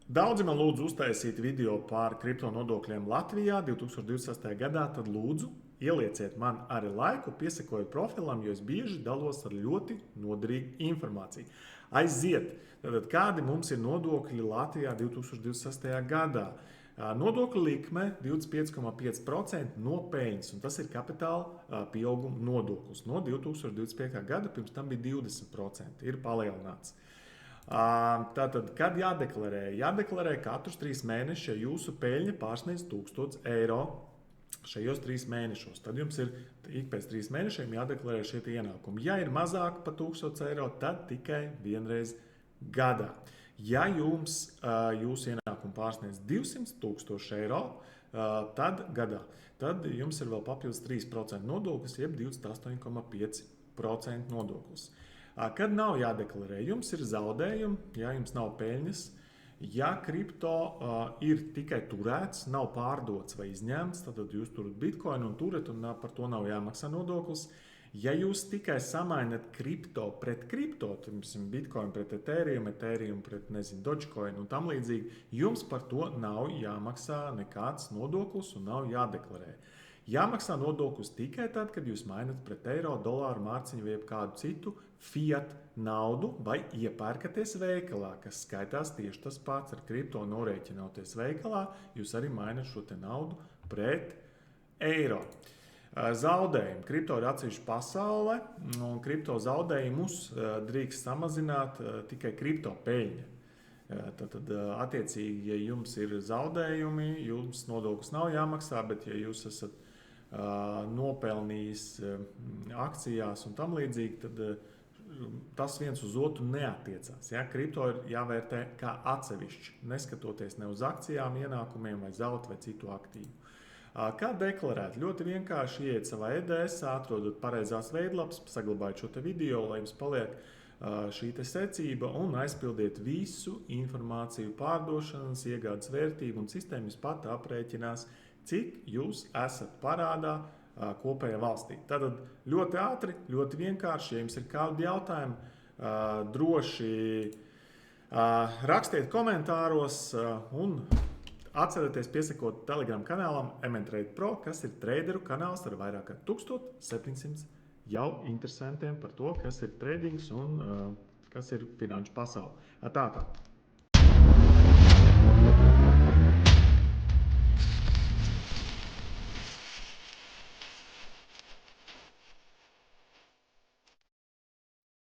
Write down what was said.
Daudzi man lūdzu uztaisīt video par kripto nodokļiem Latvijā 2026. gadā. Tad lūdzu, ielieciet man arī laiku, piesakojiet profilam, jo es bieži dalos ar ļoti noderīgu informāciju. Aiziet! Tātad, kādi mums ir nodokļi Latvijā 2026. gadā? Nodokļu likme 25,5% no peļņas, un tas ir kapitāla pieauguma nodoklis. No 2025. gada pirms tam bija 20%, ir palielināts. Tātad, kad jādeklarē? Jādeklarē katrus 3 mēnešus, ja jūsu peļņa pārsniedz 1000 eiro šajos 3 mēnešos. Tad jums ir ik pēc 3 mēnešiem jādeklarē šie ienākumi. Ja ir mazāk par 1000 eiro, tad tikai vienreiz gadā. Ja jums jūsu ienākumi pārsniedz 200 000 eiro, tad gadā, tad jums ir vēl papildus 3% nodoklis, jeb 28,5% nodoklis. Kad nav jādeklarē, jums ir zaudējumi, ja jums nav peļņas, ja kripto ir tikai turēts, nav pārdots vai izņemts, tad jūs turat bitkoinu un turat, un par to nav jāmaksā nodoklis. Ja jūs tikai samainat kripto pret kripto, piemēram, bitkoinu pret ethereum, ethereum pret, dogecoin un tam līdzīgi, jums par to nav jāmaksā nekāds nodoklis un nav jādeklarē. Jāmaksā nodoklis tikai tad, kad jūs mainat pret eiro, dolāru, mārciņu vai kādu citu fiat naudu vai iepērkaties veikalā, kas skaitās tieši tas pats ar kripto norēķinoties veikalā, jūs arī mainat šo te naudu pret eiro. Zaudējumi. Kripto ir atsevišķa pasaule, un kripto zaudējumus drīkst samazināt tikai kripto peļņa. Tad, attiecīgi, ja jums ir zaudējumi, jums nodoklis nav jāmaksā, bet ja jūs esat nopelnījis akcijās un tam līdzīgi, tad tas viens uz otru neatiecās. Ja? Kripto ir jāvērtē kā atsevišķi, neskatoties ne uz akcijām, ienākumiem vai zelta vai citu aktīvu. Kā deklarēt? Ļoti vienkārši ieiet savā EDS, atrodat pareizās veidlapas, saglabājot šo te video, lai jums paliek šī te secība un aizpildiet visu informāciju, pārdošanas, iegādes vērtību un sistēma jūs pat aprēķinās, cik jūs esat parādā kopējā valstī. Tātad ļoti ātri, ļoti vienkārši, ja jums ir kādi jautājumi, droši rakstiet komentāros un atcerieties piesakot Telegram kanālam MNTrade Pro, kas ir traderu kanāls ar vairāk kā 1700 jau interesantiem par to, kas ir tradings un kas ir finanšu pasaule. Tā.